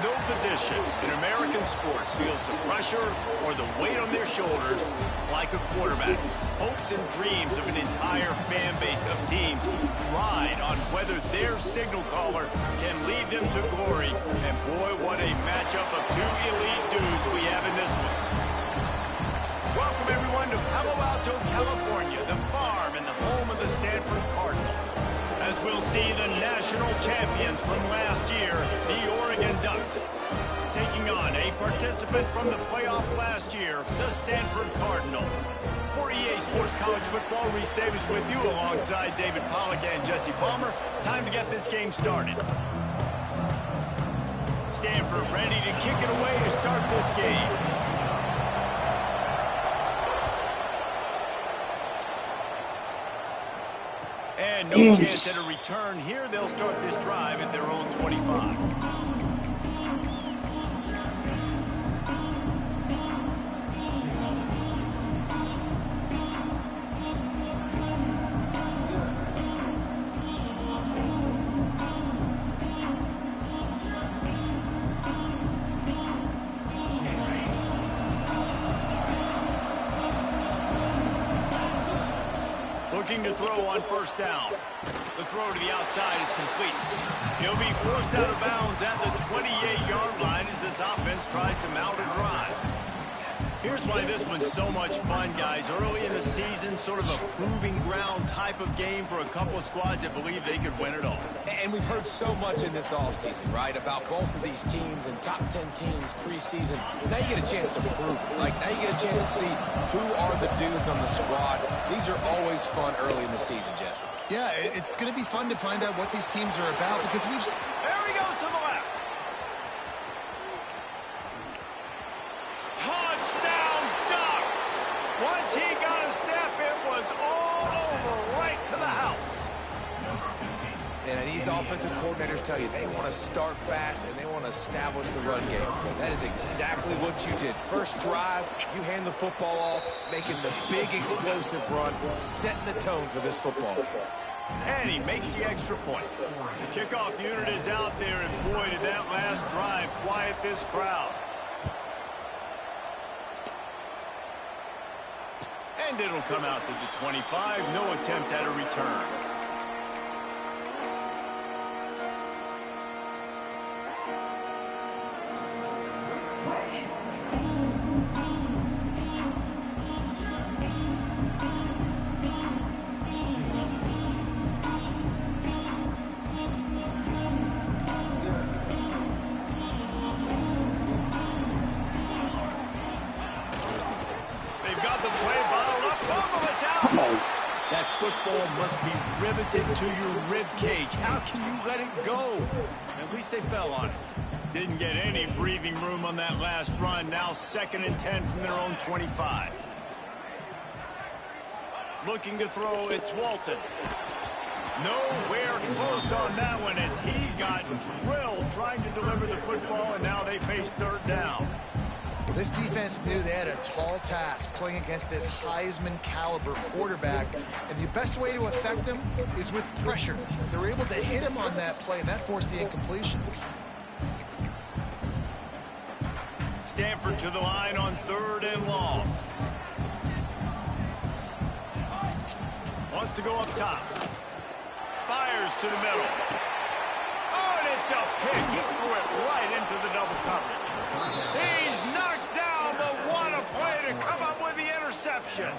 No position in American sports feels the pressure or the weight on their shoulders like a quarterback. Hopes and dreams of an entire fan base of teams ride on whether their signal caller can lead them to glory. And boy, what a matchup of two elite dudes we have in this one. Welcome everyone to Palo Alto, California, the farm and the home of the Stanford Cardinal. As we'll see the national champions from last year, the Oregon Ducks, taking on a participant from the playoff last year, the Stanford Cardinal. For EA Sports College Football, Reese Davis with you alongside David Pollack and Jesse Palmer. Time to get this game started. Stanford ready to kick it away to start this game. And no chance at a return here. They'll start this drive at their own 25. Looking to throw on first down. The throw to the outside is complete. He'll be forced out of bounds at the 28-yard line as this offense tries to mount a drive. Here's why this one's so much fun, guys. Early in the season, sort of a proving ground type of game for a couple of squads that believe they could win it all. And we've heard so much in this offseason, right, about both of these teams and top 10 teams preseason. Now you get a chance to prove it. Like, now you get a chance to see who are the dudes on the squad. These are always fun early in the season, Jesse. Yeah, it's going to be fun to find out what these teams are about because we've... There he goes to the left. Touchdown, Ducks! Once he got a step, it was all over right to the house. And these offensive coordinators tell you they want to start fast and they want to establish the run game. That is exactly what you did. First drive, you hand the football off, making the big explosive run, setting the tone for this football game. And he makes the extra point. The kickoff unit is out there, and boy, did that last drive quiet this crowd. And it'll come out to the 25. No attempt at a return. That football must be riveted to your rib cage. How can you let it go? At least they fell on it. Didn't get any breathing room on that last run. Now 2nd and 10 from their own 25. Looking to throw, it's Walton. Nowhere close on that one as he got drilled trying to deliver the football, and now they face third down. This defense knew they had a tall task playing against this Heisman caliber quarterback, and the best way to affect him is with pressure. They were able to hit him on that play, and that forced the incompletion. Stanford to the line on 3rd and long. Wants to go up top. Fires to the middle. Oh, and it's a pick. He threw it right into the double coverage. He's knocked down, but what a play to come up with the interception.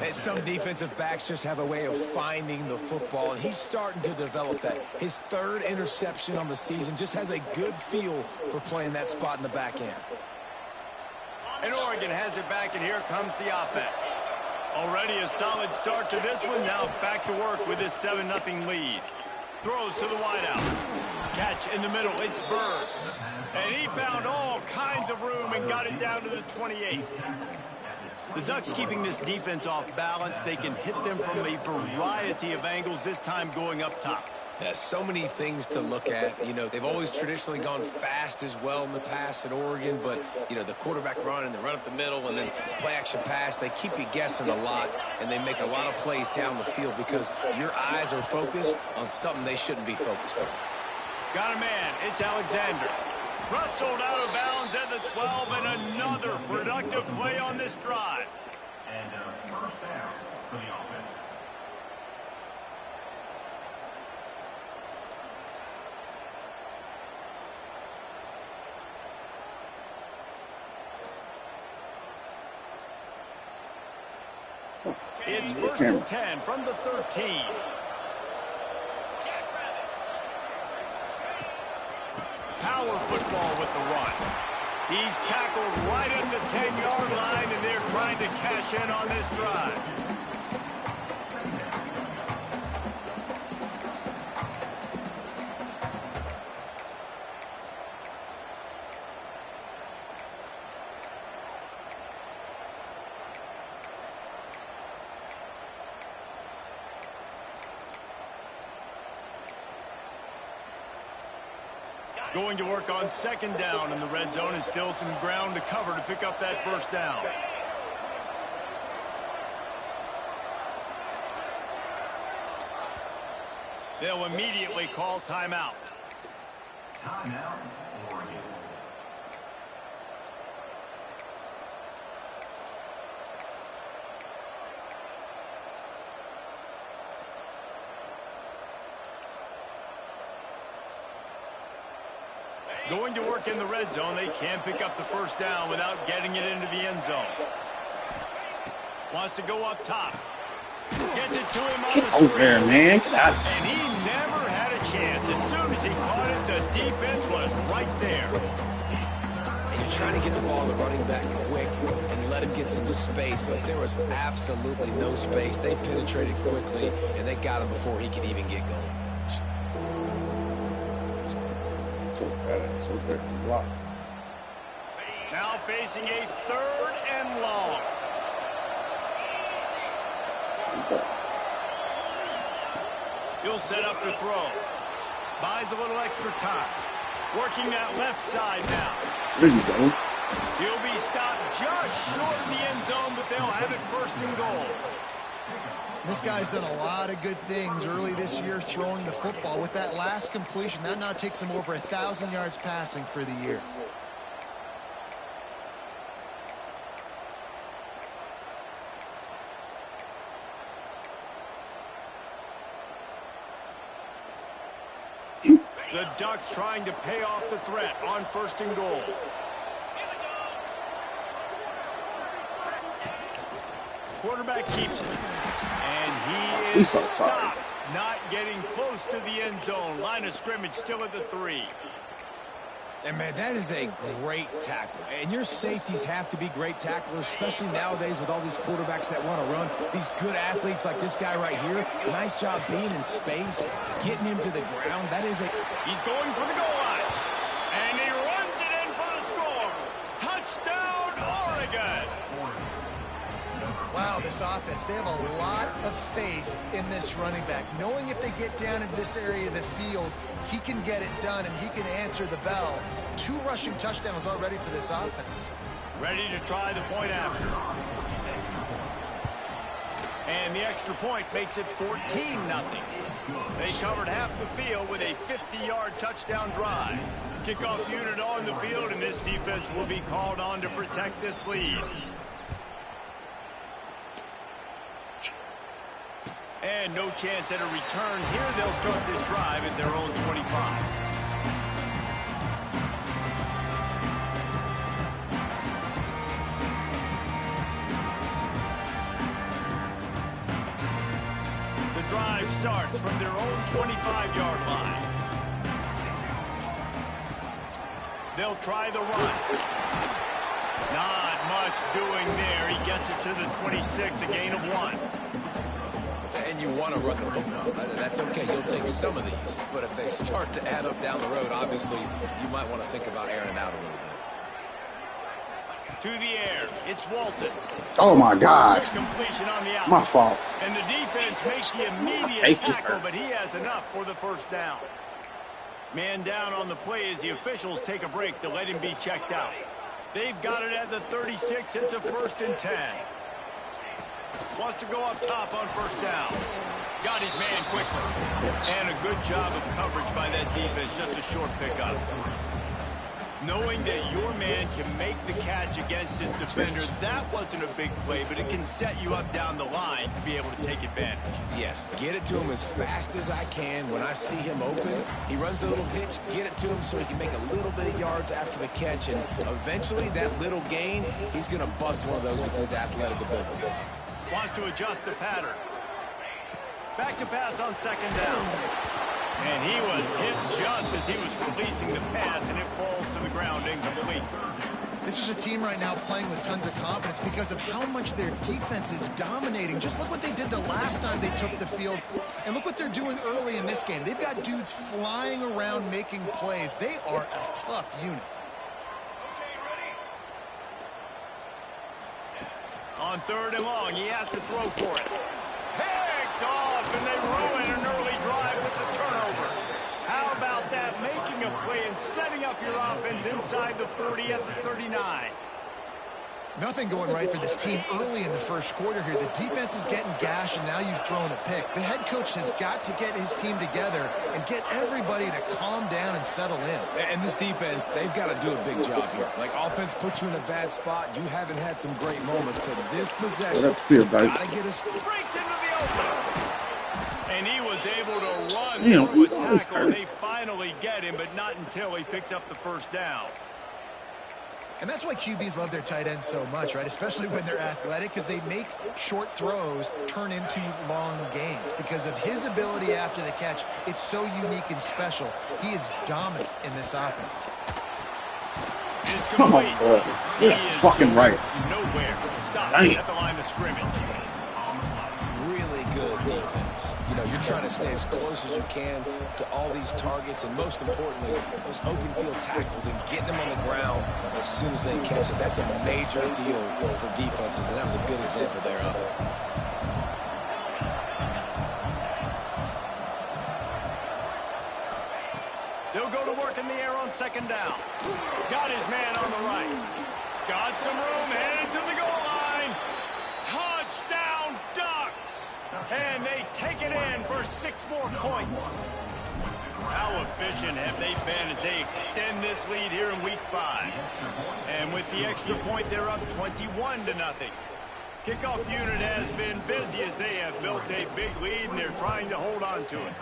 And some defensive backs just have a way of finding the football, and he's starting to develop that. His 3rd interception on the season, just has a good feel for playing that spot in the back end. And Oregon has it back, and here comes the offense. Already a solid start to this one. Now back to work with this 7-0 lead. Throws to the wideout. Catch in the middle. It's Bird. And he found all kinds of room and got it down to the 28. The Ducks keeping this defense off balance. They can hit them from a variety of angles, this time going up top. Yeah, so many things to look at. You know, they've always traditionally gone fast as well in the past at Oregon, but, you know, the quarterback run and the run up the middle and then play action pass, they keep you guessing a lot, and they make a lot of plays down the field because your eyes are focused on something they shouldn't be focused on. Got a man. It's Alexander. Wrestled out of bounds at the 12, and another productive play on this drive. And first down for the offense. It's 1st and 10 from the 13. Power football with the run. He's tackled right at the 10-yard line, and they're trying to cash in on this drive. Going to work on 2nd down in the red zone, and still some ground to cover to pick up that 1st down. They'll immediately call timeout. Timeout, Oregon. Going to work in the red zone. They can't pick up the 1st down without getting it into the end zone. Wants to go up top. Gets it to him on the screen. Over there, man. Get out. And he never had a chance. As soon as he caught it, the defense was right there. And you're trying to get the ball to the running back quick and let him get some space, but there was absolutely no space. They penetrated quickly, and they got him before he could even get going. So fat, so good. Wow. Now facing a 3rd and long. He'll set up to throw. Buys a little extra time. Working that left side now. There you go. He'll be stopped just short of the end zone, but they'll have it 1st and goal. This guy's done a lot of good things early this year throwing the football. With that last completion, that now takes him over 1,000 yards passing for the year. The Ducks trying to pay off the threat on 1st and goal. Quarterback keeps it. And he is stopped, not getting close to the end zone. Line of scrimmage still at the 3. And, man, that is a great tackle. And your safeties have to be great tacklers, especially nowadays with all these quarterbacks that want to run. These good athletes like this guy right here. Nice job being in space, getting him to the ground. That is a... He's going for the goal line. And he runs it in for the score. Touchdown, Oregon. Wow, this offense, they have a lot of faith in this running back. Knowing if they get down into this area of the field, he can get it done and he can answer the bell. 2 rushing touchdowns already for this offense. Ready to try the point after. And the extra point makes it 14-0. They covered half the field with a 50-yard touchdown drive. Kickoff unit on the field, and this defense will be called on to protect this lead. And no chance at a return here. They'll start this drive at their own 25. The drive starts from their own 25-yard line. They'll try the run. Not much doing there. He gets it to the 26, a gain of 1. And you want to run the football. That's okay. You'll take some of these. But if they start to add up down the road, obviously, you might want to think about airing it out a little bit. To the air. It's Walton. Oh, my God. Completion on the out. My fault. And the defense makes the immediate tackle, but he has enough for the 1st down. Man down on the play as the officials take a break to let him be checked out. They've got it at the 36. It's a 1st and 10. Wants to go up top on 1st down. Got his man quickly. And a good job of coverage by that defense. Just a short pickup. Knowing that your man can make the catch against his defender, that wasn't a big play, but it can set you up down the line to be able to take advantage. Yes, get it to him as fast as I can. When I see him open, he runs the little hitch, get it to him so he can make a little bit of yards after the catch, and eventually that little gain, he's going to bust one of those with his athletic ability. Wants to adjust the pattern. Back to pass on second down. And he was hit just as he was releasing the pass, and it falls to the ground incomplete. This is a team right now playing with tons of confidence because of how much their defense is dominating. Just look what they did the last time they took the field, and look what they're doing early in this game. They've got dudes flying around making plays. They are a tough unit. On third and long, he has to throw for it. Picked off, and they ruin an early drive with the turnover. How about that? Making a play and setting up your offense inside the 40 at the 39. Nothing going right for this team early in the first quarter here. The defense is getting gashed, and now you've thrown a pick. The head coach has got to get his team together and get everybody to calm down and settle in. And this defense, they've got to do a big job here. Like, offense put you in a bad spot. You haven't had some great moments, but this possession, you got to get us. Breaks into the open. And he was able to run through a tackle, and they finally get him, but not until he picks up the first down. And that's why QBs love their tight ends so much, right? Especially when they're athletic, because they make short throws turn into long gains. Because of his ability after the catch, it's so unique and special. He is dominant in this offense. It's Come on, complete. boy. That's fucking right. Nowhere. Stop Dang. at the line of scrimmage. Really good defense. You know, you're trying to stay as close as you can to all these targets, and most importantly, those open field tackles and getting them on the ground as soon as they catch it. That's a major deal for defenses, and that was a good example there of it. They'll go to work in the air on second down. Got his man on the right. Got some room, headed to the goal line. Touchdown, Ducks! And they take it in for 6 more points. How efficient have they been as they extend this lead here in Week 5? And with the extra point, they're up 21-0. Kickoff unit has been busy as they have built a big lead, and they're trying to hold on to it.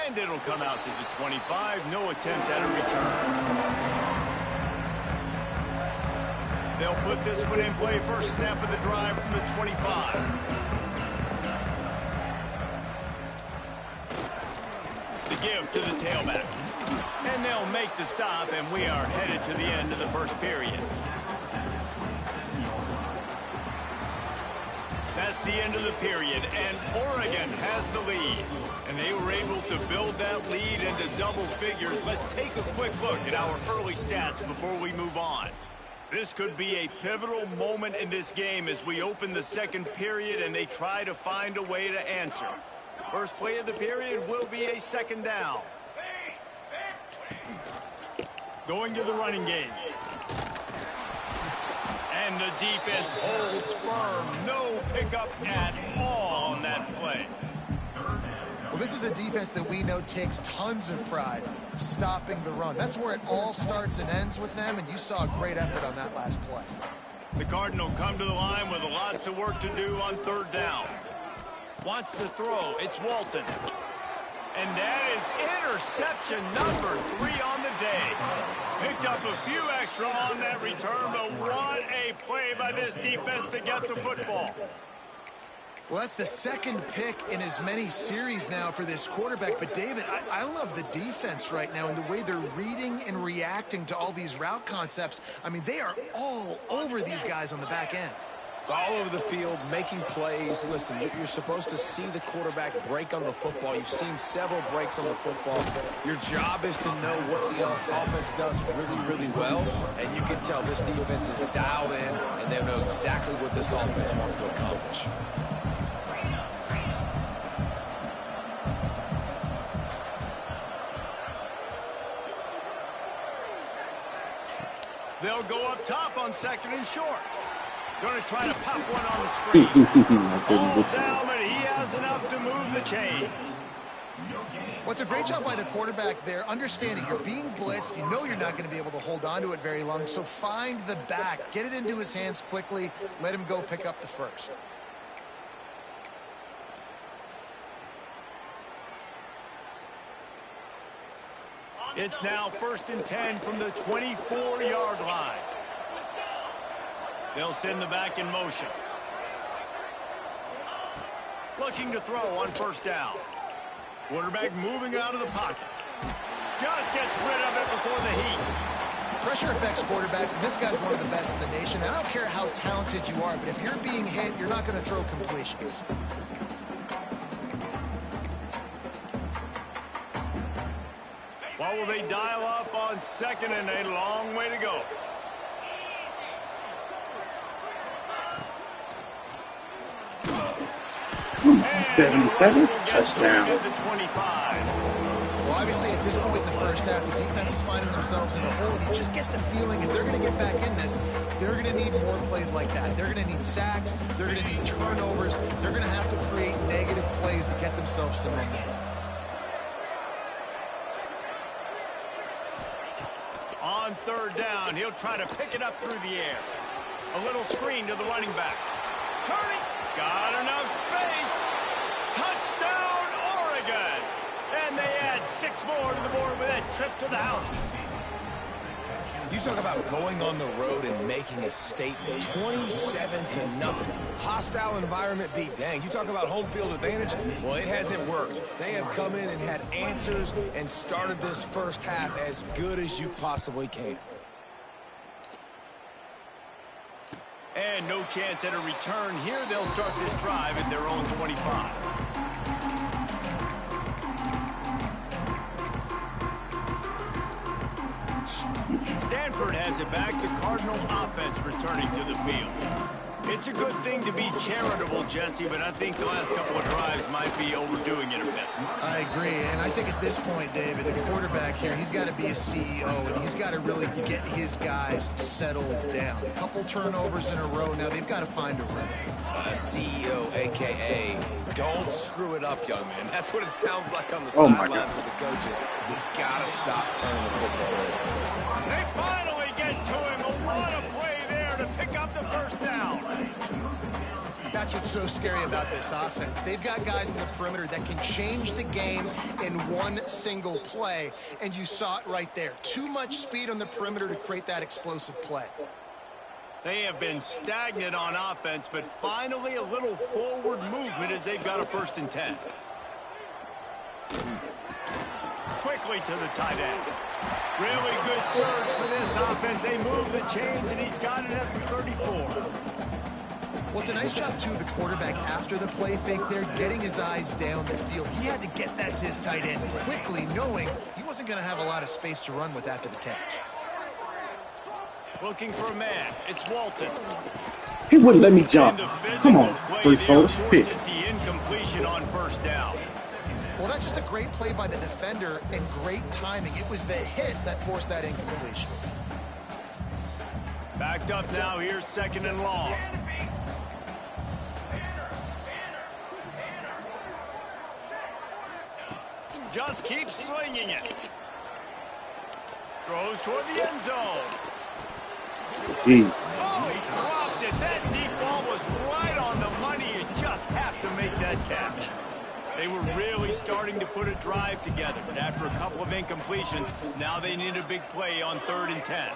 And it'll come out to the 25. No attempt at a return. They'll put this one in play. First snap of the drive from the 25. The give to the tailback. And they'll make the stop, and we are headed to the end of the first period. That's the end of the period, and Oregon has the lead. And they were able to build that lead into double figures. Let's take a quick look at our early stats before we move on. This could be a pivotal moment in this game as we open the second period and they try to find a way to answer. First play of the period will be a second down. Going to the running game. And the defense holds firm. No pickup at all on that play. Well, this is a defense that we know takes tons of pride stopping the run. That's where it all starts and ends with them, and you saw a great effort on that last play. The Cardinal come to the line with lots of work to do on third down. Wants to throw. It's Walton. And that is interception number 3 on the day. Picked up a few extra on that return, but what a play by this defense to get the football. Well, that's the second pick in as many series now for this quarterback. But, David, I love the defense right now and the way they're reading and reacting to all these route concepts. I mean, they are all over these guys on the back end. All over the field, making plays. Listen, you're supposed to see the quarterback break on the football. You've seen several breaks on the football. Your job is to know what the offense does really, really well. And you can tell this defense is dialed in, and they know exactly what this offense wants to accomplish. They'll go up top on second and short. Going to try to pop one on the screen. All down, but he has enough to move the chains. Well, it's a great job by the quarterback there, understanding you're being blitzed. You know you're not going to be able to hold on to it very long, so find the back. Get it into his hands quickly. Let him go pick up the first. It's now 1st and 10 from the 24-yard line. They'll send the back in motion. Looking to throw on 1st down. Quarterback moving out of the pocket. Just gets rid of it before the heat. Pressure affects quarterbacks, and this guy's one of the best in the nation. I don't care how talented you are, but if you're being hit, you're not going to throw completions. What will they dial up on 2nd and a long way to go? And 77's touchdown. At the 25. Well, obviously, at this point in the first half, the defense is finding themselves in a hole. You just get the feeling if they're going to get back in this, they're going to need more plays like that. They're going to need sacks. They're going to need turnovers. They're going to have to create negative plays to get themselves some momentum. On 3rd down, he'll try to pick it up through the air. A little screen to the running back. Turning. Got enough space. Touchdown, Oregon. And they add 6 more to the board with that trip to the house. You talk about going on the road and making a statement. 27-0. Hostile environment be danged. You talk about home field advantage. Well, it hasn't worked. They have come in and had answers and started this first half as good as you possibly can. And no chance at a return here. They'll start this drive at their own 25. Stanford has it back. The Cardinal offense returning to the field. It's a good thing to be charitable, Jesse, but I think the last couple of drives might be overdoing it a bit. I agree, and I think at this point, David, the quarterback here, he's got to be a CEO, and he's got to really get his guys settled down. A couple turnovers in a row. Now they've got to find a rhythm. CEO, a.k.a. don't screw it up, young man. That's what it sounds like on the Oh my sidelines God. with the coaches. You got to stop turning the football over. They finally get to him. What a play there to pick up the 1st down. That's what's so scary about this offense. They've got guys in the perimeter that can change the game in one single play, and you saw it right there. Too much speed on the perimeter to create that explosive play. They have been stagnant on offense, but finally a little forward movement as they've got a 1st and 10. Quickly to the tight end. Really good surge for this offense. They move the chains, and he's got it at the 34. Well, it's a nice job, too, of the quarterback after the play fake there, getting his eyes down the field. He had to get that to his tight end quickly, knowing he wasn't going to have a lot of space to run with after the catch. Looking for a man. It's Walton. He wouldn't let me jump. And the Come physical on, play three there fours, pick. forces the incompletion on 1st down. Well, that's just a great play by the defender and great timing. It was the hit that forced that incompletion. Backed up now. Here's 2nd and long. Just keeps slinging it. Throws toward the end zone. Oh, he dropped it. That deep ball was right on the money. You just have to make that catch. They were really starting to put a drive together, but after a couple of incompletions, now they need a big play on 3rd and 10.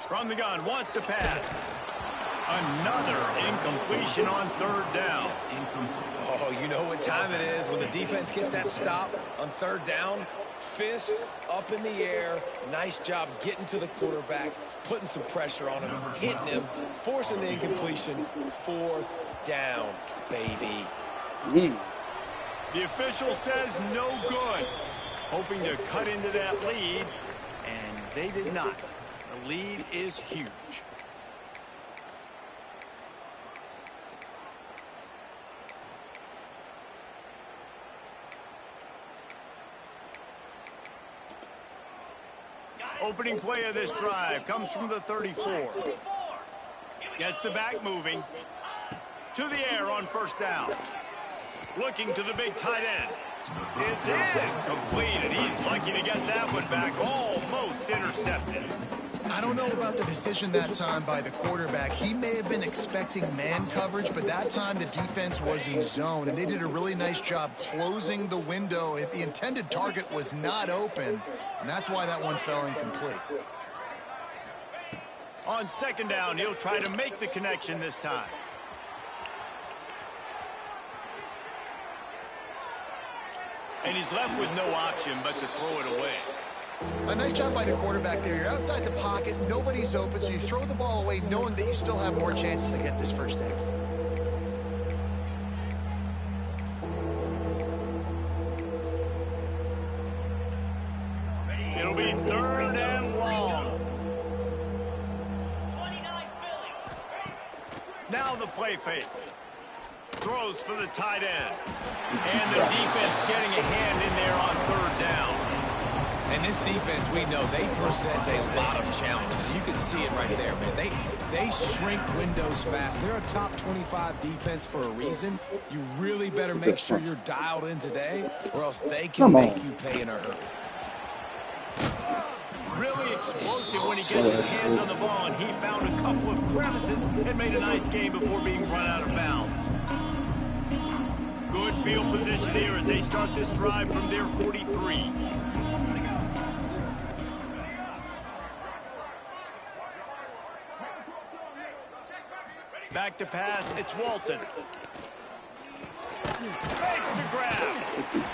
From the gun, wants to pass. Another incompletion on 3rd down. Oh, you know what time it is when the defense gets that stop on 3rd down. Fist up in the air. Nice job getting to the quarterback, putting some pressure on him, hitting him, forcing the incompletion. 4th down, baby. The official says no good. Hoping to cut into that lead, and they did not. The lead is huge. Opening play of this drive comes from the 34. Gets the back moving. To the air on 1st down. Looking to the big tight end. It's incomplete, and he's lucky to get that one back, almost intercepted. I don't know about the decision that time by the quarterback. He may have been expecting man coverage, but that time the defense was in zone, and they did a really nice job closing the window. The intended target was not open, and that's why that one fell incomplete. On second down, he'll try to make the connection this time. And he's left with no option but to throw it away. A nice job by the quarterback there. You're outside the pocket, nobody's open, so you throw the ball away knowing that you still have more chances to get this first down. It'll be third and long. Now the play fake. Throws for the tight end. And the defense getting a hand in there on third down. And this defense, we know, they present a lot of challenges. And you can see it right there, man. They shrink windows fast. They're a top 25 defense for a reason. You really better make sure you're dialed in today, or else they can make you pay in a hurry. Really explosive when he gets his hands on the ball, and he found a couple of crevices and made a nice game before being run out of bounds. Good field position here as they start this drive from their 43. Back to pass, it's Walton. Makes the grab.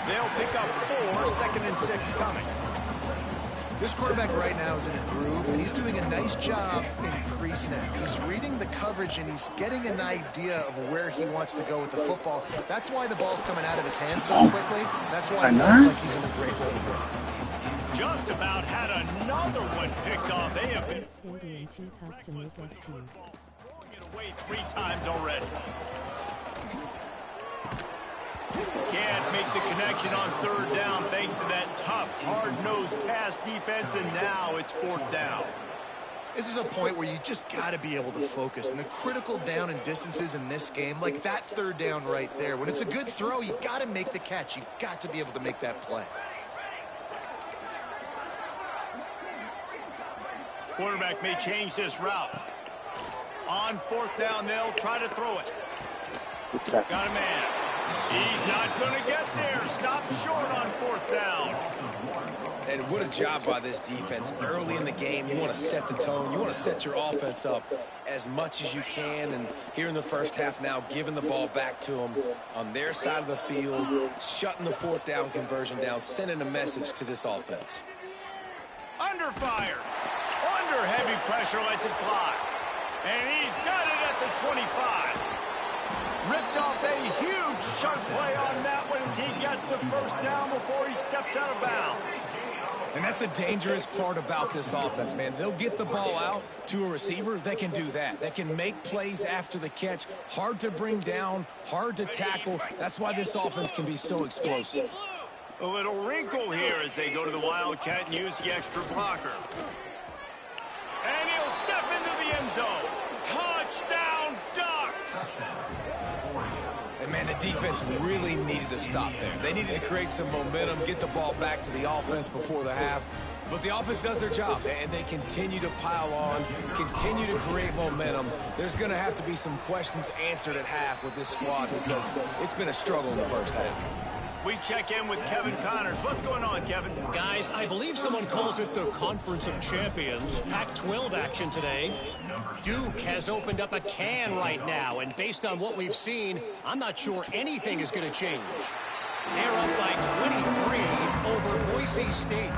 They'll pick up 4, second and 6 coming. This quarterback right now is in a groove, and he's doing a nice job in pre-snap. He's reading the coverage, and he's getting an idea of where he wants to go with the football. That's why the ball's coming out of his hands so quickly. That's why he seems like he's in a great way to go. Just about had another one picked off. They have been Stadium too tough to make FTs. throwing it away 3 times already. Can't make the connection on third down thanks to that tough, hard-nosed pass defense, and now it's fourth down. This is a point where you just got to be able to focus. And the critical down and distances in this game, like that third down right there, when it's a good throw, you got to make the catch. You got to be able to make that play. Quarterback may change this route. On fourth down, they'll try to throw it. Got a man. He's not going to get there. Stop short on fourth down. And what a job by this defense. Early in the game, you want to set the tone. You want to set your offense up as much as you can. And here in the first half now, giving the ball back to them on their side of the field, shutting the fourth down conversion down, sending a message to this offense. Under fire. Under heavy pressure, lets it fly. And he's got it at the 25. Ripped off a huge sharp play on that one as he gets the first down before he steps out of bounds. And that's the dangerous part about this offense, man. They'll get the ball out to a receiver. They can do that. They can make plays after the catch. Hard to bring down, hard to tackle. That's why this offense can be so explosive. A little wrinkle here as they go to the Wildcat and use the extra blocker. And he'll step into the end zone. Touchdown, Ducks! And, man, the defense really needed to stop there. They needed to create some momentum, get the ball back to the offense before the half. But the offense does their job, and they continue to pile on, continue to create momentum. There's going to have to be some questions answered at half with this squad because it's been a struggle in the first half. We check in with Kevin Connors. What's going on, Kevin? Guys, I believe someone calls it the Conference of Champions. Pac-12 action today. Duke has opened up a can right now, and based on what we've seen, I'm not sure anything is going to change. They're up by 23 over Boise State.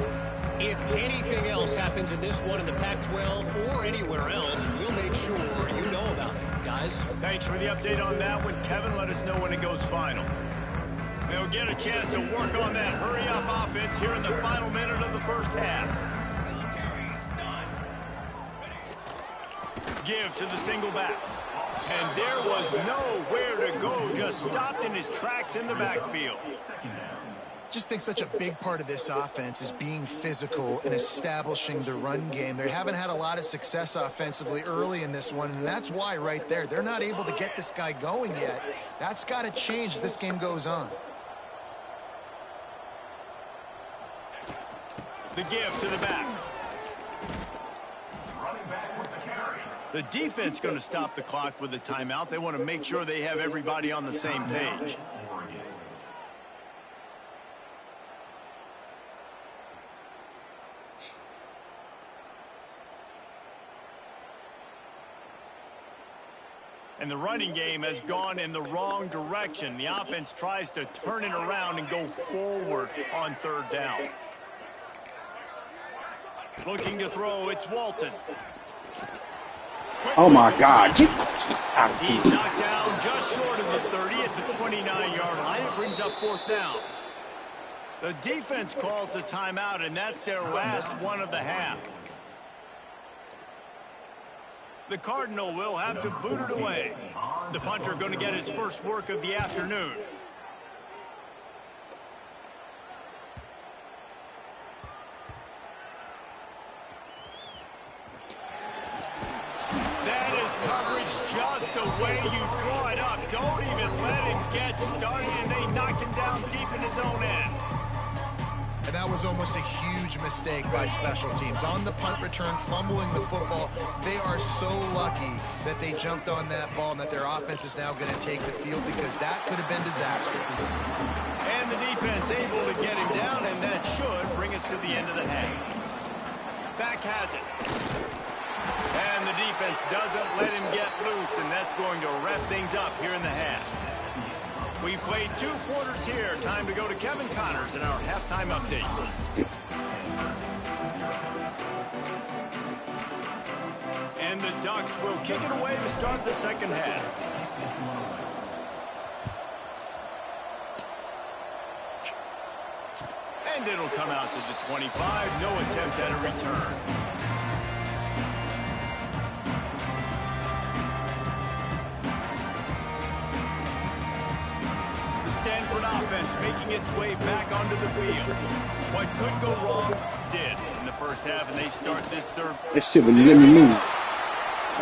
If anything else happens in this one in the Pac-12 or anywhere else, we'll make sure you know about it, guys. Thanks for the update on that one, Kevin. Let us know when it goes final. They'll get a chance to work on that hurry-up offense here in the final minute of the first half. Give to the single back. And there was nowhere to go, just stopped in his tracks in the backfield. Just think such a big part of this offense is being physical and establishing the run game. They haven't had a lot of success offensively early in this one, and that's why right there. They're not able to get this guy going yet. That's got to change as this game goes on. The give to the back. Running back with the carry. The defense going to stop the clock with a timeout. They want to make sure they have everybody on the same page. Oregon. And the running game has gone in the wrong direction. The offense tries to turn it around and go forward on third down. Looking to throw, it's Walton. Oh my God. Get the fuck out of He's here. knocked down just short of the 30 at the 29-yard line. It brings up fourth down. The defense calls the timeout, and that's their last one of the half. The Cardinal will have to boot it away. The punter going to get his first work of the afternoon. That is coverage just the way you draw it up. Don't even let him get started, and they knock him down deep in his own end. And that was almost a huge mistake by special teams. On the punt return, fumbling the football, they are so lucky that they jumped on that ball and that their offense is now going to take the field, because that could have been disastrous. And the defense able to get him down, and that should bring us to the end of the half. Back has it. And the defense doesn't let him get loose, and that's going to wrap things up here in the half. We've played 2 quarters here. Time to go to Kevin Connors in our halftime update. And the Ducks will kick it away to start the second half. And it'll come out to the 25. No attempt at a return. Stanford offense making its way back onto the field. What could go wrong did in the first half, and they start this third. That shit would let me move.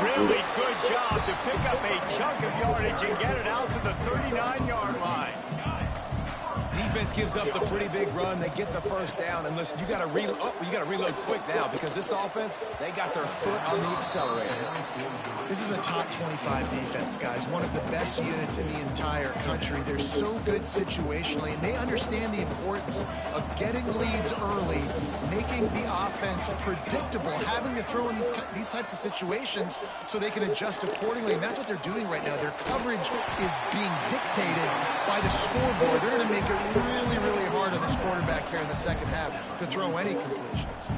Really good job to pick up a chunk of yardage and get it out to the 39-yard line. Defense gives up the pretty big run. They get the first down. And listen, you got to reload. Oh, you got to reload quick now, because this offense, they got their foot on the accelerator. This is a top 25 defense, guys. One of the best units in the entire country. They're so good situationally, and they understand the importance of getting leads early, making the offense predictable, having to throw in these types of situations so they can adjust accordingly. And that's what they're doing right now. Their coverage is being dictated by the scoreboard. They're going to make it really, really hard on this quarterback here in the second half to throw any completions.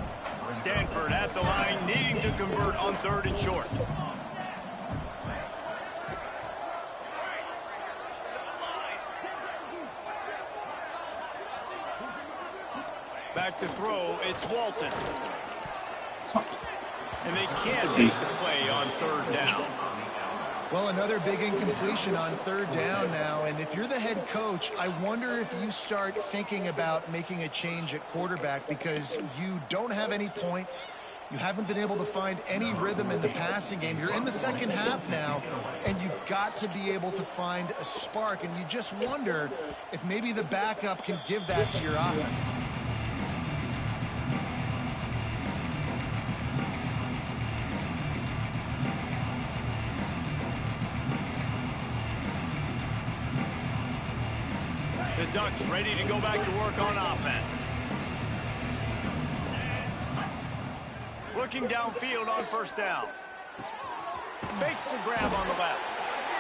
Stanford at the line, needing to convert on third and short. Back to throw, it's Walton. And they can't make the play on third down. Well, another big incompletion on third down now, and if you're the head coach, I wonder if you start thinking about making a change at quarterback, because you don't have any points. You haven't been able to find any rhythm in the passing game. You're in the second half now, and you've got to be able to find a spark, and you just wonder if maybe the backup can give that to your offense. The Ducks ready to go back to work on offense. Looking downfield on first down. Makes the grab on the left.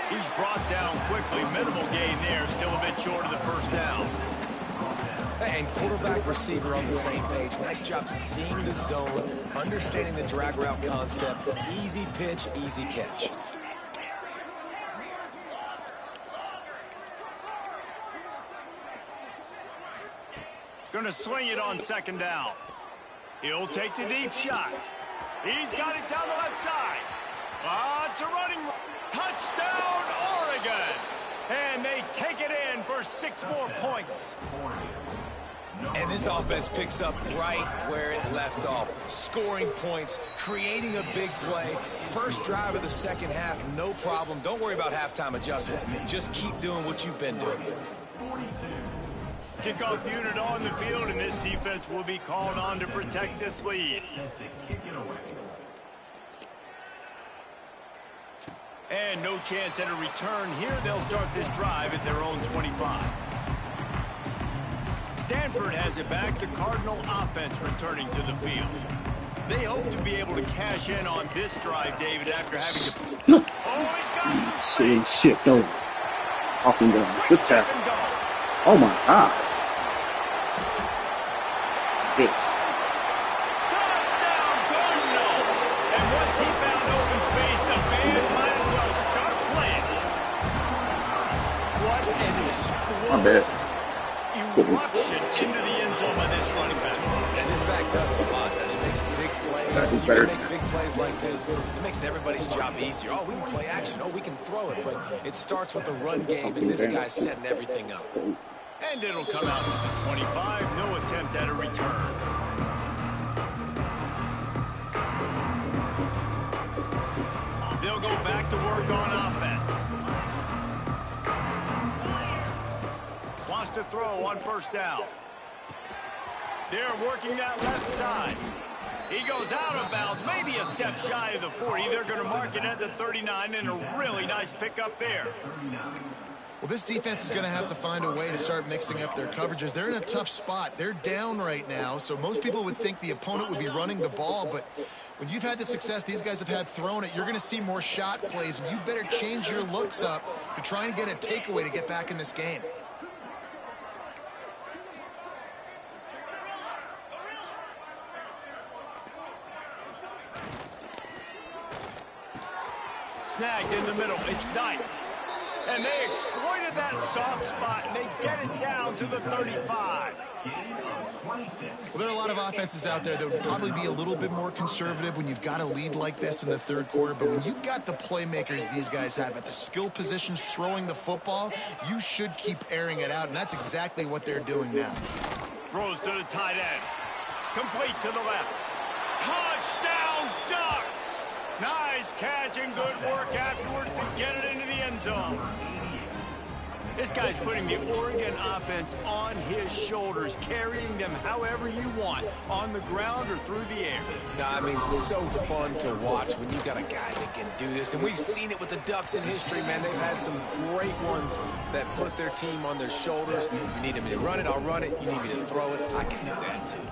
He's brought down quickly. Minimal gain there. Still a bit short of the first down. And quarterback receiver on the same page. Nice job seeing the zone, understanding the drag route concept. Easy pitch, easy catch. Going to swing it on second down. He'll take the deep shot. He's got it down the left side. It's a running touchdown, Oregon. And they take it in for 6 more points. And this offense picks up right where it left off. Scoring points, creating a big play. First drive of the second half, no problem. Don't worry about halftime adjustments. Just keep doing what you've been doing. Kickoff unit on the field, and this defense will be called on to protect this lead. And no chance at a return here. They'll start this drive at their own 25. Stanford has it back. The Cardinal offense returning to the field. They hope to be able to cash in on this drive, David, after having to... Oh, he's got some shift over. Off and down. This tackle. Oh, my God. Yes. Touchdown, Cardinal! And once he found open space, the band might as well start playing. What an explosive eruption into the end zone by this running back. And this back does it a lot. That it makes big plays. When you make big plays like this, it makes everybody's job easier. Oh, we can play action. Oh, we can throw it. But it starts with the run game, and this guy's setting everything up. And it'll come out to the 25. No attempt at a return. They'll go back to work on offense. Wants to throw on first down. They're working that left side. He goes out of bounds, maybe a step shy of the 40. They're going to mark it at the 39, and a really nice pickup there. Well, this defense is going to have to find a way to start mixing up their coverages. They're in a tough spot. They're down right now, so most people would think the opponent would be running the ball, but when you've had the success these guys have had throwing it, you're going to see more shot plays, and you better change your looks up to try and get a takeaway to get back in this game. Snagged in the middle. It's Dykes. And they exploited that soft spot, and they get it down to the 35. Well, there are a lot of offenses out there that would probably be a little bit more conservative when you've got a lead like this in the third quarter. But when you've got the playmakers these guys have at the skill positions throwing the football, you should keep airing it out, and that's exactly what they're doing now. Throws to the tight end. Complete to the left. Touchdown, Ducks! Nice catch and good work afterwards to get it into the end zone. This guy's putting the Oregon offense on his shoulders, carrying them however you want, on the ground or through the air. I mean, so fun to watch when you got a guy that can do this. And we've seen it with the Ducks in history, man. They've had some great ones that put their team on their shoulders. If you need me to run it, I'll run it. You need me to throw it, I can do that too.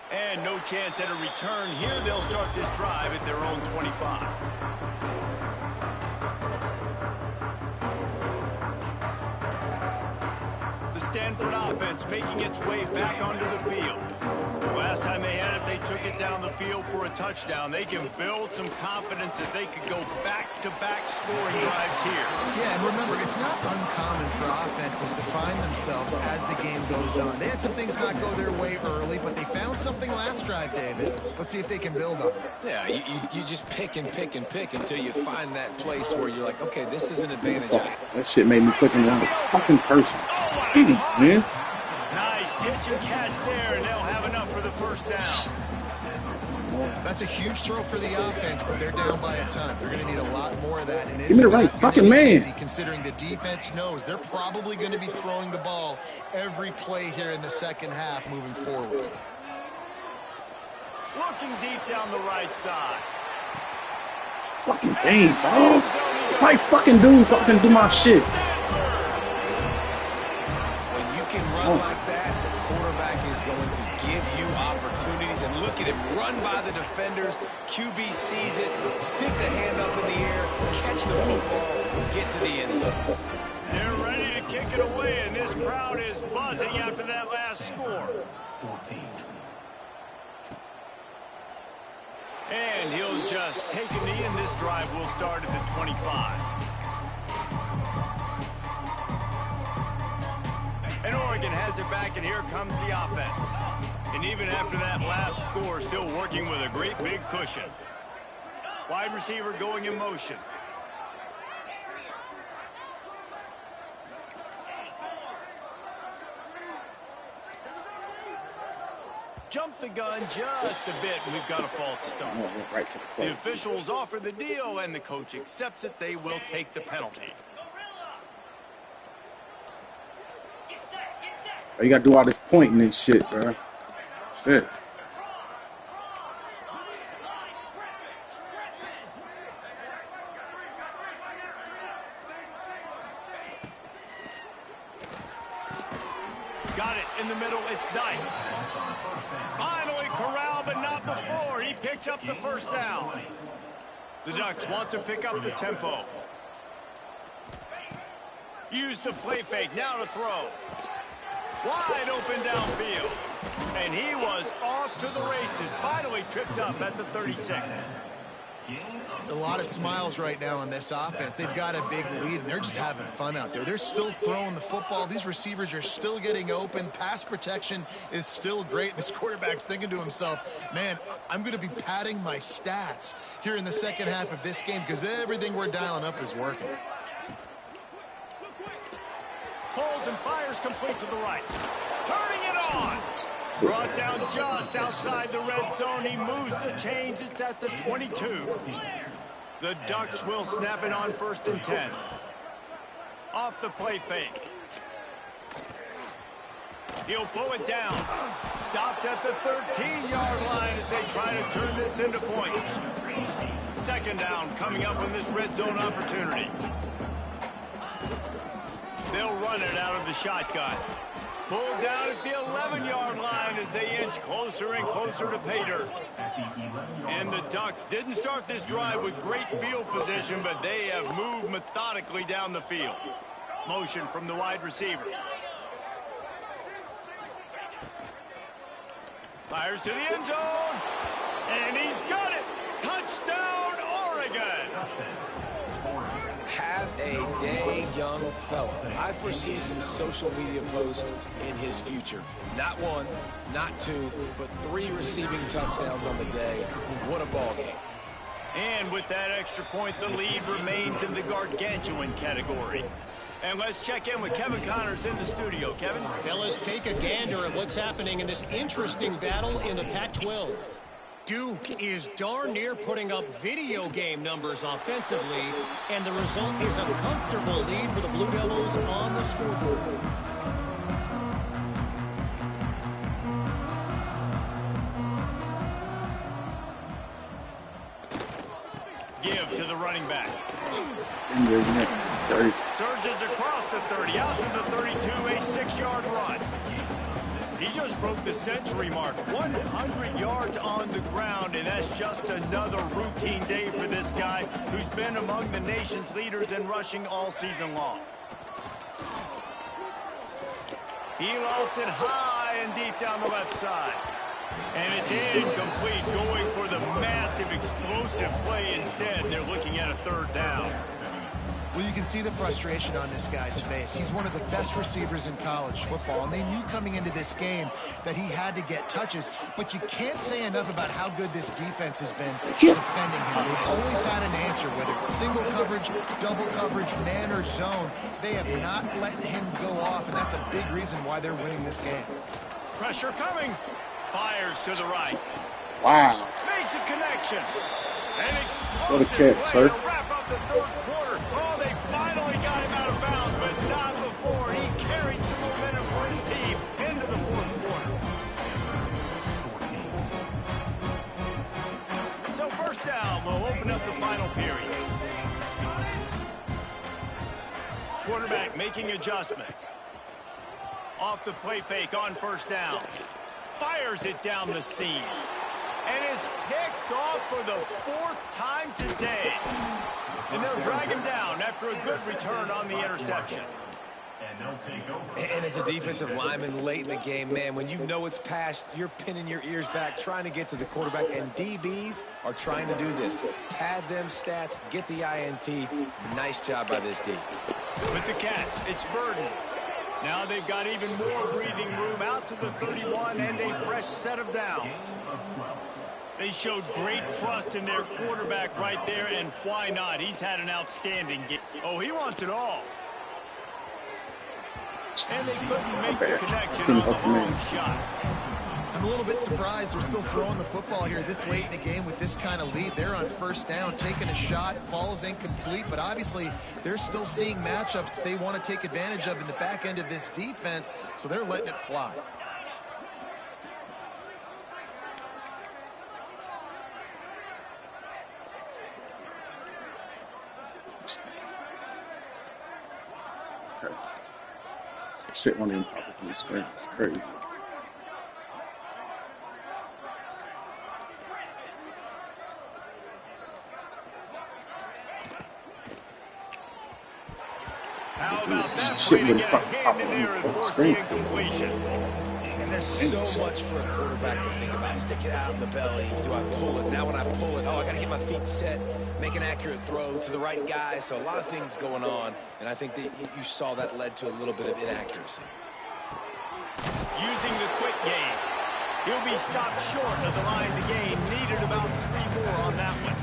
And no chance at a return here. They'll start this drive at their own 25. The Stanford offense making its way back onto the field. Last time they had it, they took it down the field for a touchdown. They can build some confidence that they could go back-to-back scoring drives here. Yeah, and remember, it's not uncommon for offenses to find themselves as the game goes on. They had some things not go their way early, but they found something last drive, David. Let's see if they can build on it. Yeah, you just pick and pick and pick until you find that place where you're like, okay, this is an advantage. That shit made me clicking around the fucking person. Man. Nice pitch and catch there, and they'll have enough for the first down. That's a huge throw for the offense, but they're down by a ton. They're going to need a lot more of that, and it's Give me the right fucking man. Easy, considering the defense knows they're probably going to be throwing the ball every play here in the second half moving forward. Looking deep down the right side. It's fucking game, dog. Like fucking doing so I can do my shit. Like that, the quarterback is going to give you opportunities, and look at him run by the defenders. QB sees it, stick the hand up in the air, catch the football, get to the end zone. They're ready to kick it away, and this crowd is buzzing after that last score. And he'll just take a knee, and this drive will start at the 25. And Oregon has it back, and here comes the offense. And even after that last score, still working with a great big cushion. Wide receiver going in motion. Jumped the gun just a bit, and we've got a false start. Right to the play. The officials offer the deal, and the coach accepts it. They will take the penalty. You gotta do all this pointing and shit, bro. Shit. Got it in the middle. It's Dykes. Finally corralled, but not before. He picked up the first down. The Ducks want to pick up the tempo. Use the play fake. Now to throw. Wide open downfield. And he was off to the races. Finally tripped up at the 36. A lot of smiles right now in this offense. They've got a big lead, and they're just having fun out there. They're still throwing the football. These receivers are still getting open. Pass protection is still great. This quarterback's thinking to himself, man, I'm going to be padding my stats here in the second half of this game because everything we're dialing up is working. Pulls and fires complete to the right. Turning it on. Brought down just outside the red zone. He moves the chains. It's at the 22. The Ducks will snap it on 1st and 10. Off the play fake. He'll pull it down. Stopped at the 13-yard line as they try to turn this into points. 2nd down coming up in this red zone opportunity. They'll run it out of the shotgun. Pulled down at the 11-yard line as they inch closer and closer to pay dirt. And the Ducks didn't start this drive with great field position, but they have moved methodically down the field. Motion from the wide receiver. Fires to the end zone. And he's got it. Touchdown, Oregon. Have a day, young fella. I foresee some social media posts in his future. Not 1, not 2, but 3 receiving touchdowns on the day. What a ball game. And with that extra point, the lead remains in the gargantuan category. And let's check in with Kevin Connors in the studio. Kevin? Fellas, take a gander at what's happening in this interesting battle in the Pac-12. Duke is darn near putting up video game numbers offensively, and the result is a comfortable lead for the Blue Devils on the scoreboard. Give to the running back. Surges across the 30, out to the 32, a 6-yard run. He just broke the century mark, 100 yards on the ground, and that's just another routine day for this guy who's been among the nation's leaders in rushing all season long. He lofts it high and deep down the left side. And it's incomplete, going for the massive explosive play instead. They're looking at a 3rd down. Well, you can see the frustration on this guy's face. He's one of the best receivers in college football, and they knew coming into this game that he had to get touches, but you can't say enough about how good this defense has been defending him. They've always had an answer, whether it's single coverage, double coverage, man or zone. They have not let him go off, and that's a big reason why they're winning this game. Pressure coming. Fires to the right. Wow. Makes a connection. An What a explosive catch, play sir. to wrap up the 3rd quarter. Oh, they finally got him out of bounds, but not before he carried some momentum for his team into the 4th quarter. So 1st down will open up the final period. Quarterback making adjustments. Off the play fake on 1st down. Fires it down the seam. And it's picked off for the 4th time today. And they'll drag him down after a good return on the interception. And as a defensive lineman late in the game, man, when you know it's past, you're pinning your ears back, trying to get to the quarterback, and DBs are trying to do this. Pad them stats, get the INT. Nice job by this D. With the catch, it's Burden. Now they've got even more breathing room out to the 31 and a fresh set of downs. They showed great trust in their quarterback right there, and why not? He's had an outstanding game. Oh, he wants it all. And they couldn't make the bad. connection on the long shot. I'm a little bit surprised they're still throwing the football here this late in the game with this kind of lead. They're on first down, taking a shot, falls incomplete, but obviously they're still seeing matchups that they want to take advantage of in the back end of this defense, so they're letting it fly. Okay. Shit won't even pop up on the screen. It's crazy. How about that Shit play to wouldn't get a fucking hand pop in up there on and the force the screen. incompletion? And there's so much for a quarterback to think about. Stick it out in the belly. Do I pull it? Now when I pull it, oh, I got to get my feet set, make an accurate throw to the right guy. So a lot of things going on, and I think that you saw that led to a little bit of inaccuracy. Using the quick game. He'll be stopped short of the line to gain. Needed about 3 more on that one.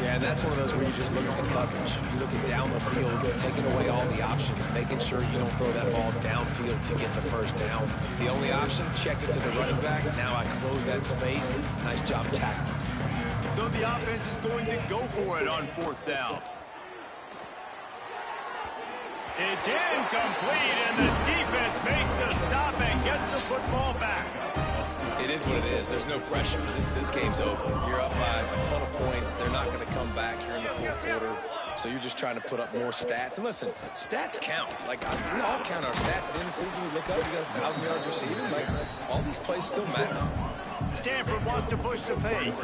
Yeah, and that's one of those where you just look at the coverage. You look at down the field, taking away all the options, making sure you don't throw that ball downfield to get the first down. The only option, check it to the running back. Now I close that space. Nice job tackling. So the offense is going to go for it on 4th down. It's incomplete, and the defense makes a stop and gets the football back. It is what it is. There's no pressure. This game's over. You're up by a ton of points. They're not going to come back here in the 4th quarter. So you're just trying to put up more stats. And listen, stats count. Like, we all count our stats. At the end of the season, we look up, you got 1,000 yards receiving. Like, all these plays still matter. Stanford wants to push the pace.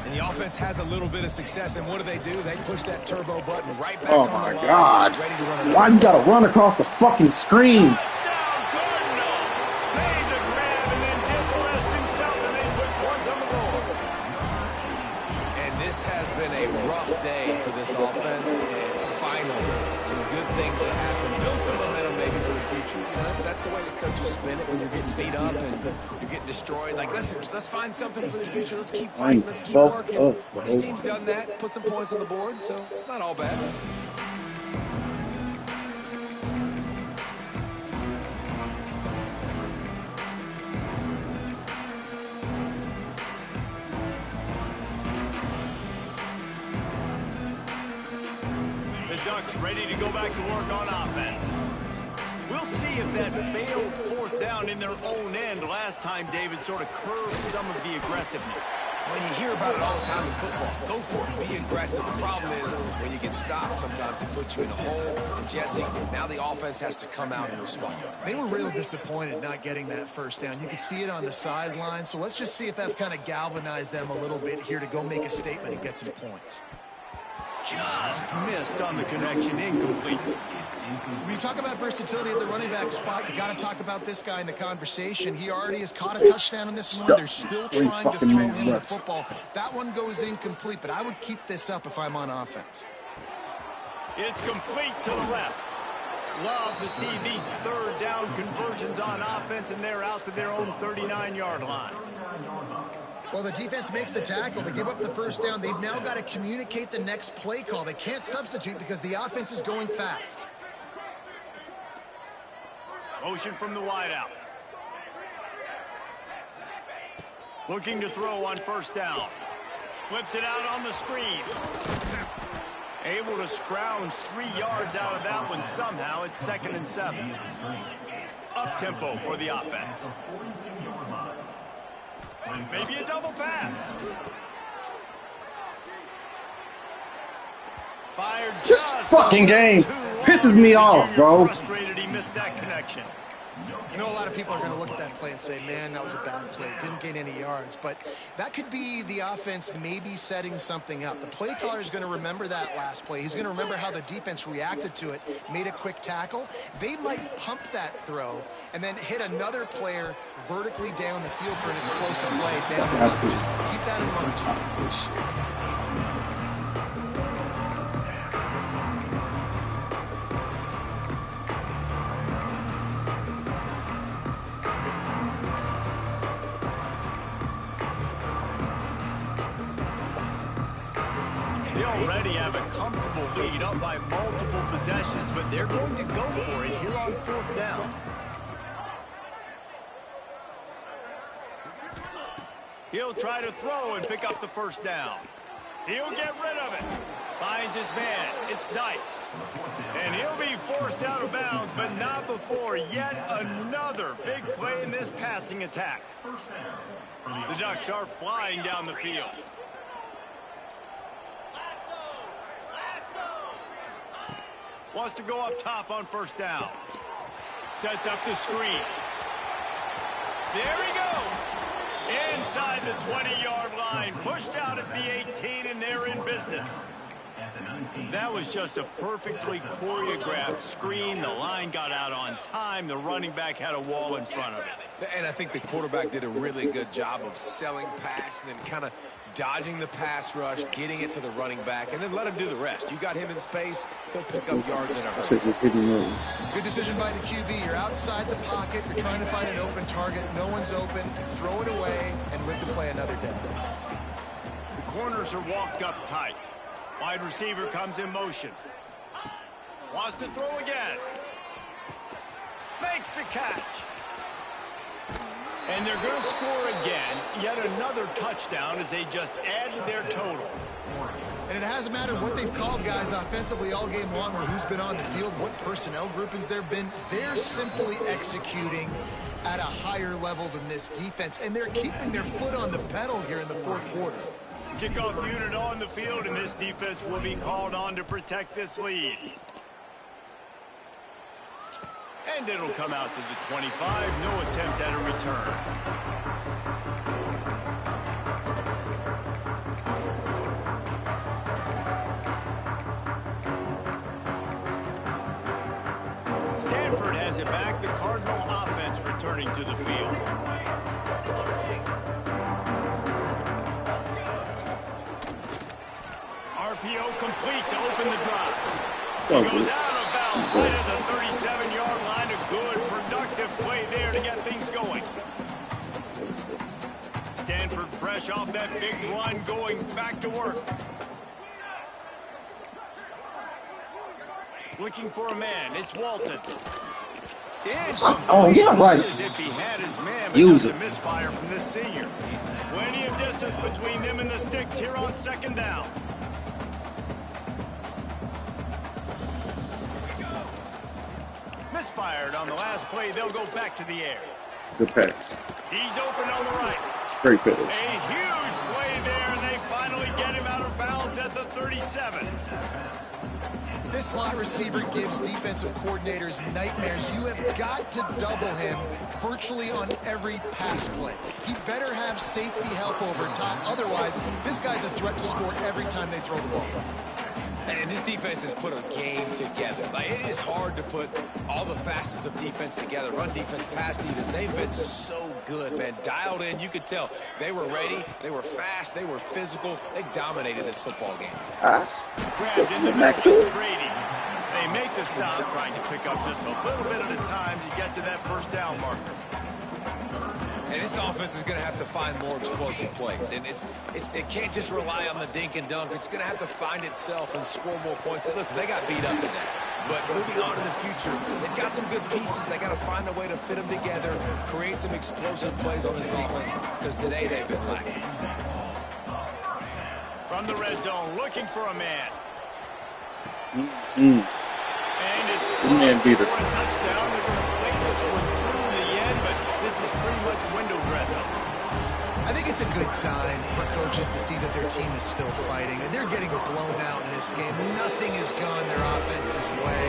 And the offense has a little bit of success. And what do? They push that turbo button right back Oh on my the line, God. ready to run. Why you gotta run across the fucking screen? Touchdown, Cardinal! Made the grab and then did the rest himself, and they put points on the board. And this has been a rough day for this offense. And finally, some good things that happen. Build some momentum maybe for the future. You know, that's the way the coaches spin it when you're getting beat up and you're getting destroyed. Like, let's find something for the future. Let's keep fighting. Let's keep working. This team's done that. Put some points on the board, so it's not all bad. The Ducks ready to go back to work on offense. We'll see if that failed 4th down in their own end last time, David, sort of curbed some of the aggressiveness. When you hear about it all the time in football, go for it. Be aggressive. The problem is when you get stopped, sometimes it puts you in a hole. And Jesse, now the offense has to come out and respond. They were real disappointed not getting that first down. You could see it on the sideline, so let's just see if that's kind of galvanized them a little bit here to go make a statement and get some points. Just missed on the connection, incomplete. When you talk about versatility at the running back spot, you got to talk about this guy in the conversation. He already has caught a touchdown in this one. They're still trying to throw him the football. That one goes incomplete, but I would keep this up if I'm on offense. It's complete to the left. Love to see these 3rd down conversions on offense, and they're out to their own 39-yard line. Well, the defense makes the tackle. They give up the first down. They've now got to communicate the next play call. They can't substitute because the offense is going fast. Motion from the wideout. Looking to throw on 1st down. Flips it out on the screen. Able to scrounge 3 yards out of that one somehow. It's 2nd and 7. Up-tempo for the offense. Maybe a double pass. Fired This fucking game pisses me off, bro. Frustrated he missed that connection. You know, a lot of people are going to look at that play and say, man, that was a bad play. Didn't gain any yards. But that could be the offense maybe setting something up. The play caller is going to remember that last play. He's going to remember how the defense reacted to it, made a quick tackle. They might pump that throw and then hit another player vertically down the field for an explosive play. Just keep that in mind. already have a comfortable lead up by multiple possessions, but they're going to go for it here on 4th down. He'll try to throw and pick up the 1st down. He'll get rid of it. Finds his man. It's Dykes. And he'll be forced out of bounds, but not before yet another big play in this passing attack. The Ducks are flying down the field. Wants to go up top on 1st down. Sets up the screen. There he goes. Inside the 20-yard line. Pushed out at the 18, and they're in business. That was just a perfectly choreographed screen. The line got out on time. The running back had a wall in front of it. And I think the quarterback did a really good job of selling pass and then kind of dodging the pass rush, getting it to the running back, and then let him do the rest. You got him in space, he'll pick up yards in a hurry. Good decision by the QB. You're outside the pocket. You're trying to find an open target. No one's open. Throw it away and live to play another day. The corners are walked up tight. Wide receiver comes in motion. Wants to throw again. Makes the catch. And they're going to score again. Yet another touchdown as they just add to their total. And it hasn't mattered what they've called guys offensively all game long or who's been on the field, what personnel groupings there have been. They're simply executing at a higher level than this defense. And they're keeping their foot on the pedal here in the 4th quarter. Kickoff unit on the field, and this defense will be called on to protect this lead. And it'll come out to the 25. No attempt at a return. Stanford has it back. The Cardinal offense returning to the field. RPO complete to open the drive. He goes out of bounds right at the 37-yard line. A good, productive play there to get things going. Stanford fresh off that big run, going back to work. Looking for a man. It's Walton. Oh, yeah, right. As if he had his man, but Use just it. a misfire from this senior. Plenty of distance between them and the sticks here on 2nd down. Misfired on the last play. They'll go back to the air. Good pass. He's open on the right. Great pass. A huge play there, and they finally get him out of bounds at the 37. This slot receiver gives defensive coordinators nightmares. You have got to double him virtually on every pass play. He better have safety help over top. Otherwise, this guy's a threat to score every time they throw the ball. And this defense has put a game together. Like, it is hard to put all the facets of defense together. Run defense, pass defense. They've been so good, man. Dialed in. You could tell they were ready. They were fast. They were physical. They dominated this football game. Grabbed in the middle. It's Brady. They make the stop, trying to pick up just a little bit at a time to get to that 1st down marker. And this offense is going to have to find more explosive plays. And it can't just rely on the dink and dunk. It's going to have to find itself and score more points. Listen, they got beat up today. But moving on in the future, they've got some good pieces. They got to find a way to fit them together, create some explosive plays on this offense, because today they've been lacking. From the red zone, looking for a man. Mm-hmm. And it's Man beater. for a touchdown. They're going to play this one through the end, but this is pretty much window dressing. I think it's a good sign for coaches to see that their team is still fighting, and they're getting blown out in this game. Nothing has gone their offense's way.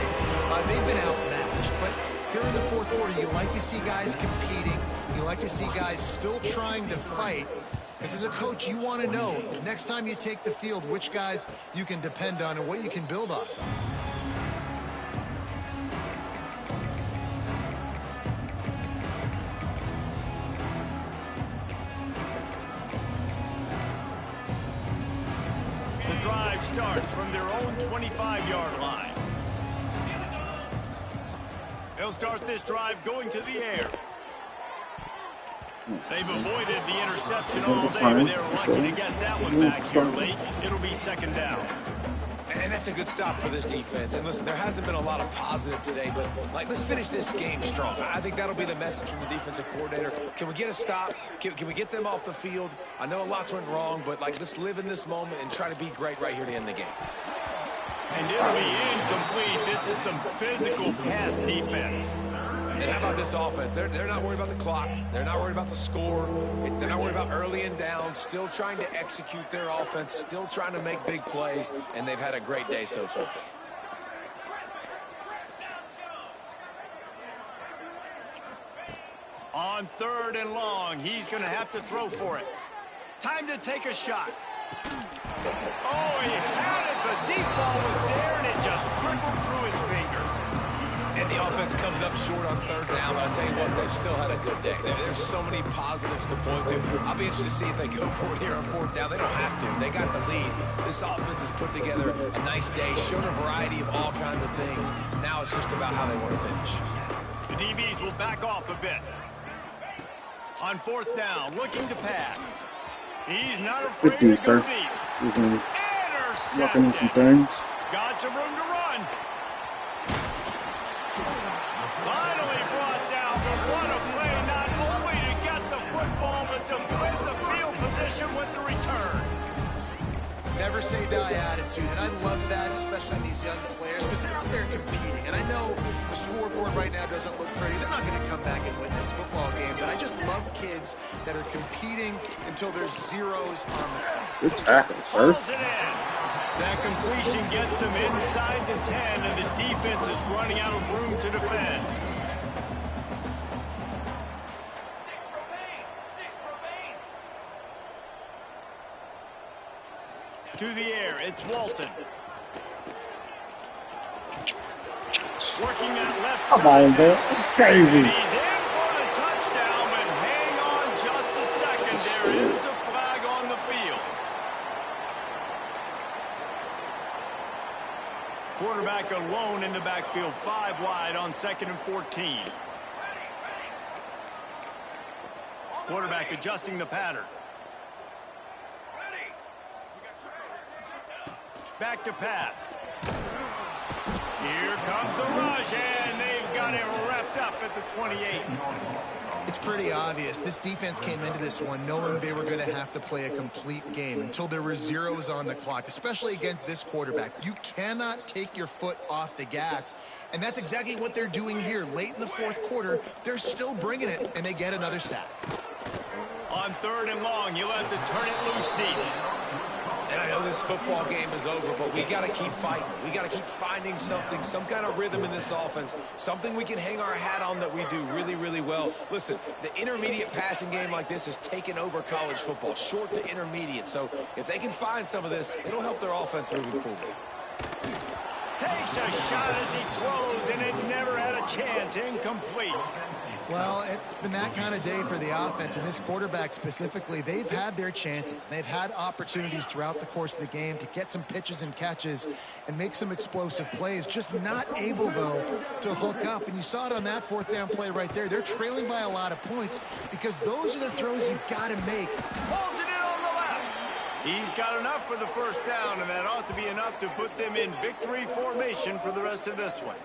They've been outmatched, but here in the 4th quarter, you like to see guys competing. You like to see guys still trying to fight. Because as a coach, you want to know, next time you take the field, which guys you can depend on and what you can build off of. The drive starts from their own 25-yard line. They'll start this drive going to the air. They've avoided the interception all day, but they're lucky to get that one back here late. It'll be 2nd down. And that's a good stop for this defense. And listen, there hasn't been a lot of positive today, but let's finish this game strong. I think that'll be the message from the defensive coordinator. Can we get a stop? Can we get them off the field? I know lots went wrong, but let's live in this moment and try to be great right here to end the game. And it'll be incomplete. This is some physical pass defense. And how about this offense? They're not worried about the clock. They're not worried about the score. They're not worried about early and down. Still trying to execute their offense. Still trying to make big plays. And they've had a great day so far. On 3rd and long, he's going to have to throw for it. Time to take a shot. Oh, he had it. The deep ball was there, and it just trickled through his fingers. And the offense comes up short on 3rd down. I'll tell you what, they've still had a good day. There's so many positives to point to. I'll be interested to see if they go for it here on 4th down. They don't have to. They got the lead. This offense has put together a nice day, showed a variety of all kinds of things. Now it's just about how they want to finish. The DBs will back off a bit. On 4th down, looking to pass. He's not afraid to go deep. Looking at some things. Got some room to run. Finally brought down, but what a play, not only to get the football, but to win the field position with the return. Never say die attitude, and I love that, especially these young players, because they're out there competing. And I know the scoreboard right now doesn't look pretty. They're not going to come back and win this football game, but I just love kids that are competing until there's zeros on the field. Good tackle, sir. That completion gets them inside the 10, and the defense is running out of room to defend. To the air, it's Walton. Working that left side. Come on, man. That's crazy. And he's in for the touchdown, but hang on just a second. There is a flag on the field. Quarterback alone in the backfield, 5 wide on 2nd and 14. Quarterback adjusting the pattern. Back to pass. Here comes the rush, and they've got it wrapped up at the 28. It's pretty obvious. This defense came into this one knowing they were going to have to play a complete game until there were zeros on the clock, especially against this quarterback. You cannot take your foot off the gas, and that's exactly what they're doing here. Late in the 4th quarter, they're still bringing it, and they get another sack. On 3rd and long, you'll have to turn it loose deep. And I know this football game is over, but we got to keep fighting. We got to keep finding something, some kind of rhythm in this offense, something we can hang our hat on that we do really, really well. Listen, the intermediate passing game like this has taken over college football, short to intermediate. So if they can find some of this, it'll help their offense moving forward. Takes a shot as he throws, and it never had a chance. Incomplete. Well, it's been that kind of day for the offense, and this quarterback specifically. They've had their chances. They've had opportunities throughout the course of the game to get some pitches and catches and make some explosive plays, just not able, though, to hook up. And you saw it on that 4th down play right there. They're trailing by a lot of points because those are the throws you've got to make. Pulls it in on the left. He's got enough for the 1st down, and that ought to be enough to put them in victory formation for the rest of this one.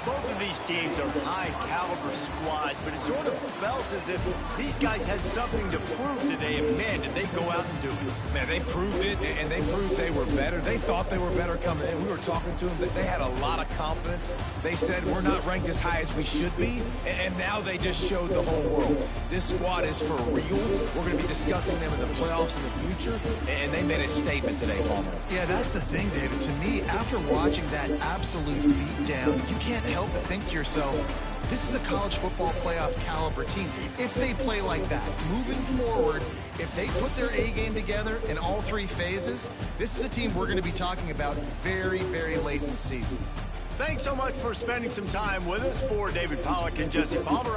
Both of these teams are high-caliber squads, but it sort of felt as if these guys had something to prove today, and man, did they go out and do it. Man, they proved it, and they proved they were better. They thought they were better coming in. We were talking to them that they had a lot of confidence. They said, we're not ranked as high as we should be, and now they just showed the whole world. This squad is for real. We're going to be discussing them in the playoffs in the future, and they made a statement today, Palmer. Yeah, that's the thing, David. To me, after watching that absolute beatdown, you can't help but think to yourself, this is a college football playoff caliber team. If they play like that, moving forward, if they put their A game together in all 3 phases, this is a team we're going to be talking about very, very late in the season. Thanks so much for spending some time with us. For David Pollack and Jesse Palmer.